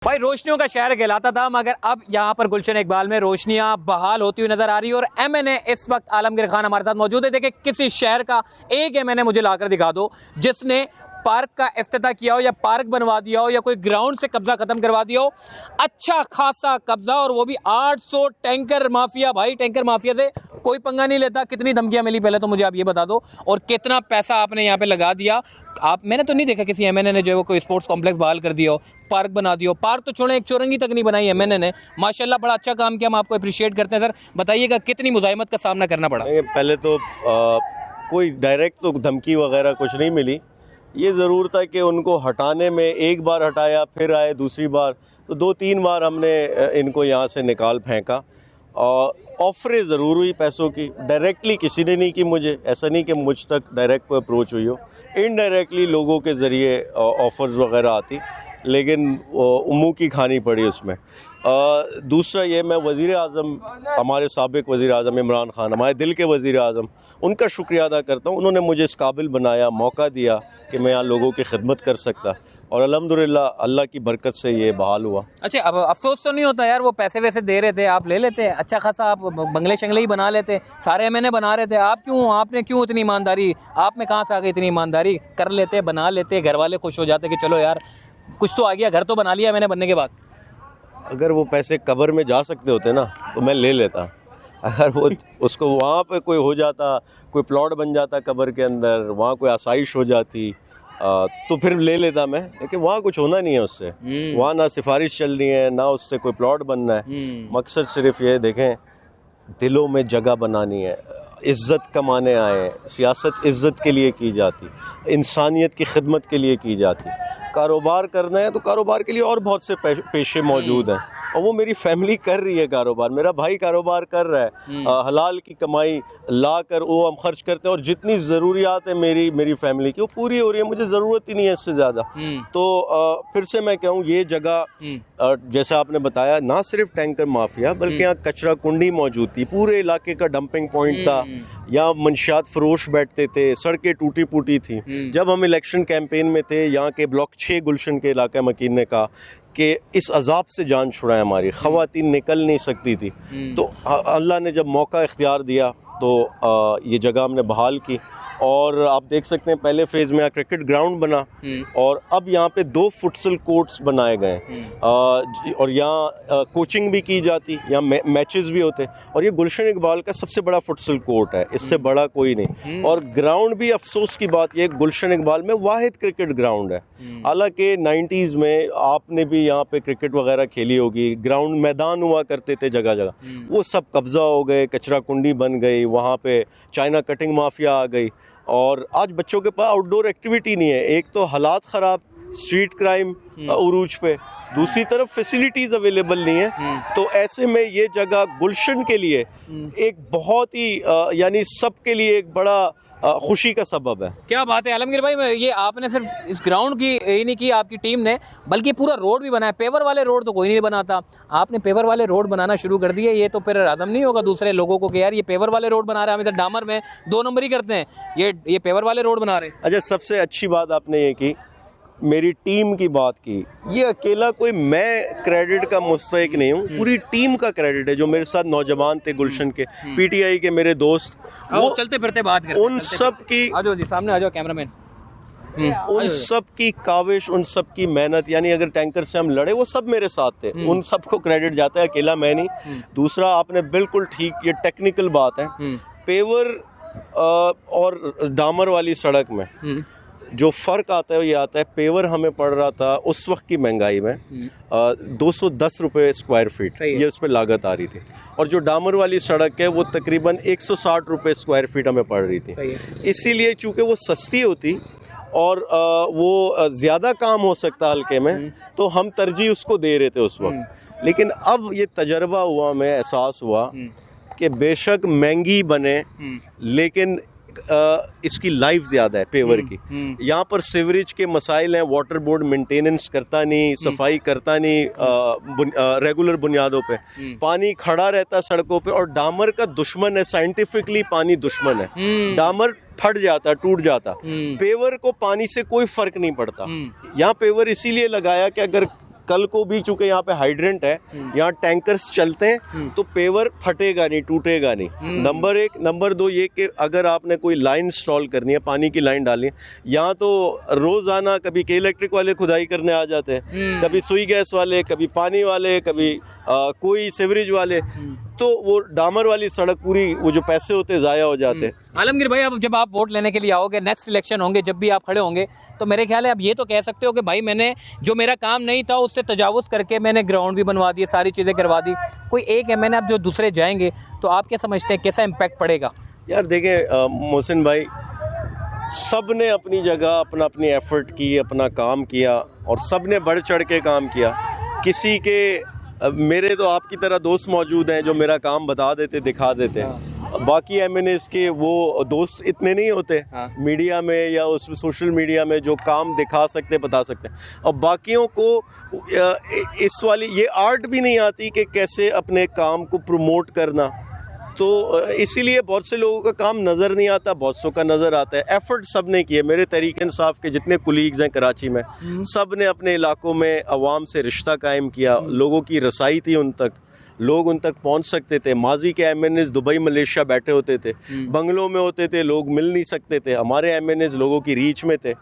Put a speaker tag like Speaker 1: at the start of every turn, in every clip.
Speaker 1: भाई रोशनियों का शहर कहलाता था, मगर अब यहाँ पर गुलशन इकबाल में रोशनियाँ बहाल होती हुई नजर आ रही है। और एमएनए इस वक्त आलमगीर खान हमारे साथ मौजूद है। देखिए, किसी शहर का एक एमएनए मुझे लाकर दिखा दो जिसने पार्क का इफ्तिताह किया हो या पार्क बनवा दिया हो या कोई ग्राउंड से कब्जा खत्म करवा दिया हो। अच्छा खासा कब्जा, और वो भी 800 टैंकर माफिया। भाई टैंकर माफिया से कोई पंगा नहीं लेता। कितनी धमकियां मिली पहले तो मुझे आप ये बता दो, और कितना पैसा आपने यहाँ पे लगा दिया। मैंने तो नहीं देखा किसी एमएनए ने जो है वो कोई स्पोर्ट्स कॉम्प्लेक्स बहाल कर दिया हो, पार्क बना दिया हो। पार्क तो छोड़े, एक चौरंगी तक नहीं बनाई एमएनए ने। माशाल्लाह बड़ा अच्छा काम किया, हम आपको अप्रिशिएट करते हैं। सर बताइएगा कितनी मुजाहिमत का सामना करना पड़ा?
Speaker 2: पहले तो कोई डायरेक्ट तो धमकी वगैरह कुछ नहीं मिली। ये ज़रूर था कि उनको हटाने में, एक बार हटाया फिर आए दूसरी बार, तो 2-3 बार हमने इनको यहाँ से निकाल फेंका। और ऑफरें ज़रूर हुई पैसों की, डायरेक्टली किसी ने नहीं की। मुझे ऐसा नहीं कि मुझ तक डायरेक्ट कोई अप्रोच हुई हो, इनडायरेक्टली लोगों के ज़रिए ऑफ़र्स वगैरह आती, लेकिन मुँह की खानी पड़ी उसमें। दूसरा ये, मैं वज़ीर आज़म, हमारे साबिक़ वज़ीर आज़म इमरान ख़ान, हमारे दिल के वज़ीर आज़म, उनका शुक्रिया अदा करता हूँ। उन्होंने मुझे इस काबिल बनाया, मौका दिया कि मैं यहाँ लोगों की खिदमत कर सकता, और अल्हम्दुलिल्लाह अल्लाह की बरकत से ये बहाल हुआ।
Speaker 1: अच्छा, अब अफसोस तो नहीं होता यार? वो पैसे वैसे दे रहे थे, आप ले लेते, अच्छा खासा आप बंगले शंगले ही बना लेते, सारे एमएनए बना रहे थे। आपने क्यों इतनी ईमानदारी, आप में कहाँ से आ गई इतनी ईमानदारी? कर लेते, बना लेते, घर वाले खुश हो जाते कि चलो यार कुछ तो आ गया, घर तो बना लिया मैंने बनने के बाद।
Speaker 2: अगर वो पैसे कब्र में जा सकते होते ना तो मैं ले लेता। अगर वो उसको वहाँ पे कोई हो जाता, कोई प्लॉट बन जाता कब्र के अंदर, वहाँ कोई आसाइश हो जाती, तो फिर ले लेता मैं। लेकिन वहाँ कुछ होना नहीं है उससे। वहाँ ना सिफारिश चल रही है, ना उससे कोई प्लॉट बनना है। मकसद सिर्फ ये, देखें, दिलों में जगह बनानी है, इज़्ज़त कमाने आए। सियासत इज़्ज़त के लिए की जाती, इंसानियत की खिदमत के लिए की जाती। कारोबार करना है तो कारोबार के लिए और बहुत से पेशे मौजूद हैं, और वो मेरी फैमिली कर रही है कारोबार। मेरा भाई कारोबार कर रहा है, हलाल की कमाई ला कर वो हम खर्च करते हैं, और जितनी ज़रूरियात है मेरी फैमिली की वो पूरी हो रही है। मुझे ज़रूरत ही नहीं है इससे ज़्यादा। तो फिर से मैं कहूँ, ये जगह जैसा आपने बताया, ना सिर्फ टैंकर माफिया बल्कि यहाँ कचरा कुंडी मौजूद थी, पूरे इलाके का डंपिंग पॉइंट था। यहाँ मंशियात फरोश बैठते थे, सड़कें टूटी फूटी थी। जब हम इलेक्शन कैंपेन में थे, यहाँ के ब्लॉक 6 गुलशन के इलाके मकीन ने कहा कि इस अजाब से जान छुड़ाएं, हमारी ख़वातीन निकल नहीं सकती थी। तो अल्लाह ने जब मौका इख्तियार दिया तो ये जगह हमने बहाल की। और आप देख सकते हैं, पहले फ़ेज़ में यहाँ क्रिकेट ग्राउंड बना, और अब यहाँ पे 2 फुटसल कोर्ट्स बनाए गए हैं। और यहाँ कोचिंग भी की जाती, यहाँ मैचेस भी होते। और ये गुलशन इकबाल का सबसे बड़ा फुटसल कोर्ट है, इससे बड़ा कोई नहीं। और ग्राउंड भी, अफसोस की बात यह, गुलशन इकबाल में वाहिद क्रिकेट ग्राउंड है। हालांकि 90s में आपने भी यहाँ पे क्रिकेट वगैरह खेली होगी, ग्राउंड मैदान हुआ करते थे जगह जगह, वो सब कब्ज़ा हो गए, कचरा कुंडी बन गई, वहाँ पे चाइना कटिंग माफिया आ गई, और आज बच्चों के पास आउटडोर एक्टिविटी नहीं है। एक तो हालात ख़राब, स्ट्रीट क्राइम उरूज पे, दूसरी तरफ फैसिलिटीज़ अवेलेबल नहीं है। तो ऐसे में ये जगह गुलशन के लिए एक बहुत ही यानी सबके लिए एक बड़ा खुशी का सबब है।
Speaker 1: क्या बात है आलमगीर भाई, ये आपने सिर्फ इस ग्राउंड की ही नहीं की आपकी टीम ने, बल्कि पूरा रोड भी बनाया। पेवर वाले रोड तो कोई नहीं बनाता, आपने पेवर वाले रोड बनाना शुरू कर दिए। ये तो फिर आदम नहीं होगा दूसरे लोगों को कि यार ये पेवर वाले रोड बना रहे हैं, हम इधर डामर में 2 नंबर ही करते हैं, ये पेवर वाले रोड बना रहे हैं।
Speaker 2: अच्छा, सबसे अच्छी बात आपने ये की, मेरी टीम की बात की। ये अकेला कोई मैं क्रेडिट का मुस्तहिक नहीं हूँ, पूरी टीम का क्रेडिट है। जो मेरे साथ नौजवान थे गुलशन के, पीटीआई के मेरे दोस्त, वो
Speaker 1: चलते फिरते बात करते,
Speaker 2: उन सब की,
Speaker 1: आ जाओ जी सामने आ जाओ कैमरामैन,
Speaker 2: उन सब की काविश, उन सब की मेहनत, यानी अगर टैंकर से हम लड़े, वो सब मेरे साथ थे, उन सब को क्रेडिट जाता है, अकेला मैं नहीं। दूसरा, आपने बिल्कुल ठीक, ये टेक्निकल बात है। पेवर और डामर वाली सड़क में जो फ़र्क आता है वो ये आता है, पेवर हमें पड़ रहा था उस वक्त की महंगाई में 210 रुपये स्क्वायर फीट, ये उस पर लागत आ रही थी। और जो डामर वाली सड़क है वो तकरीबन 160 रुपये स्क्वायर फीट हमें पड़ रही थी। इसीलिए चूँकि वो सस्ती होती और वो ज़्यादा काम हो सकता हल्के में, तो हम तरजीह उसको दे रहे थे उस वक्त। लेकिन अब ये तजर्बा हुआ, हमें एहसास हुआ कि बेशक महंगी बने, लेकिन इसकी लाइफ ज़्यादा है पेवर की। यहाँ पर सीवरेज के मसाइल हैं, वाटर बोर्ड मेंटेनेंस करता नहीं, सफाई करता नहीं रेगुलर बुनियादों पे, पानी खड़ा रहता है सड़कों पे। और डामर का दुश्मन है, साइंटिफिकली पानी दुश्मन है। डामर फट जाता, टूट जाता, पेवर को पानी से कोई फर्क नहीं पड़ता। यहाँ पेवर इसीलिए लगाया कि अगर कल को भी चूंकि यहाँ पे हाइड्रेंट है, यहाँ टैंकर्स चलते हैं तो पेवर फटेगा नहीं, टूटेगा नहीं। नंबर 1। नंबर 2 ये कि अगर आपने कोई लाइन इंस्टॉल करनी है, पानी की लाइन डालनी है, यहाँ तो रोज़ाना कभी के इलेक्ट्रिक वाले खुदाई करने आ जाते हैं, कभी सुई गैस वाले, कभी पानी वाले, कभी कोई सीवरेज वाले, तो वो डामर वाली सड़क पूरी, वो जो पैसे होते ज़ाया हो जाते हैं।
Speaker 1: आलमगीर भाई, अब जब आप वोट लेने के लिए आओगे, नेक्स्ट इलेक्शन होंगे, जब भी आप खड़े होंगे, तो मेरे ख्याल है आप ये तो कह सकते हो कि भाई मैंने जो मेरा काम नहीं था उससे तजावुज़ करके मैंने ग्राउंड भी बनवा दिए, सारी चीज़ें करवा दी। कोई एक एमएनए अब जो दूसरे जाएंगे तो आप क्या समझते हैं कैसा इम्पैक्ट पड़ेगा?
Speaker 2: यार देखें मोहसिन भाई, सब ने अपनी जगह अपना अपनी एफर्ट की, अपना काम किया और सब ने बढ़ चढ़ के काम किया। किसी के मेरे तो आपकी तरह दोस्त मौजूद हैं जो मेरा काम बता देते, दिखा देते हैं। बाकी एमएनएस के वो दोस्त इतने नहीं होते मीडिया में या उस सोशल मीडिया में जो काम दिखा सकते, बता सकते हैं। और बाकियों को इस वाली ये आर्ट भी नहीं आती कि कैसे अपने काम को प्रमोट करना, तो इसीलिए बहुत से लोगों का काम नज़र नहीं आता, बहुत सौ का नज़र आता है। एफ़र्ट सब ने किए, मेरे तहरीक इंसाफ के जितने कुलीग्स हैं कराची में, सब ने अपने इलाकों में अवाम से रिश्ता कायम किया, लोगों की रसाई थी उन तक, लोग उन तक पहुंच सकते थे। माजी के एमएनएस दुबई मलेशिया बैठे होते थे, बंगलों में होते थे, लोग मिल नहीं सकते थे। हमारे एमएनएस लोगों की रीच में थे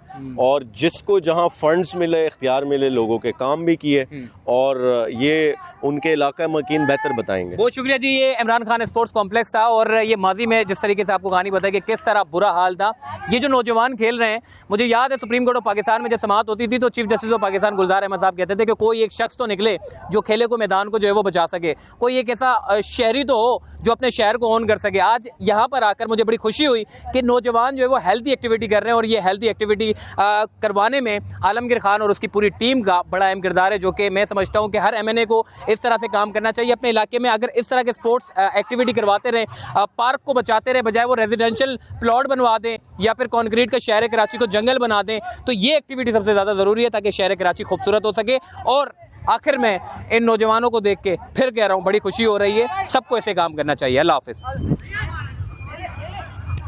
Speaker 2: और जिसको जहां फंड्स मिले, इख्तियार मिले, लोगों के काम भी किए और ये उनके इलाका मकीन बेहतर बताएंगे।
Speaker 1: बहुत शुक्रिया जी। ये इमरान खान स्पोर्ट्स कॉम्प्लेक्स था और ये माजी में जिस तरीके से आपको कहानी बताई कि किस तरह बुरा हाल था। ये जो नौजवान खेल रहे हैं, मुझे याद है सुप्रीम कोर्ट ऑफ पाकिस्तान में जब समाअत होती थी तो चीफ जस्टिस ऑफ पाकिस्तान गुलजार अहमद साहब कहते थे कि कोई एक शख्स तो निकले जो खेले को मैदान को जो है वो बचा सके, कोई एक ऐसा शहरी तो हो जो अपने शहर को ओन कर सके। आज यहाँ पर आकर मुझे बड़ी खुशी हुई कि नौजवान जो है वो हेल्दी एक्टिविटी कर रहे हैं और ये हेल्दी एक्टिविटी करवाने में आलमगीर खान और उसकी पूरी टीम का बड़ा अहम किरदार है, जो कि मैं समझता हूँ कि हर एमएनए को इस तरह से काम करना चाहिए। अपने इलाके में अगर इस तरह के स्पोर्ट्स एक्टिविटी करवाते रहें, पार्क को बचाते रहें, बजाय वो रेजिडेंशियल प्लॉट बनवा दें या फिर कॉन्क्रीट का शहर कराची को जंगल बना दें, तो ये एक्टिविटी सबसे ज़्यादा ज़रूरी है ताकि शहर कराची खूबसूरत हो सके। और आखिर में इन नौजवानों को देख के फिर कह रहा हूँ बड़ी खुशी हो रही है, सबको ऐसे काम करना चाहिए। अल्लाह हाफ़िज़।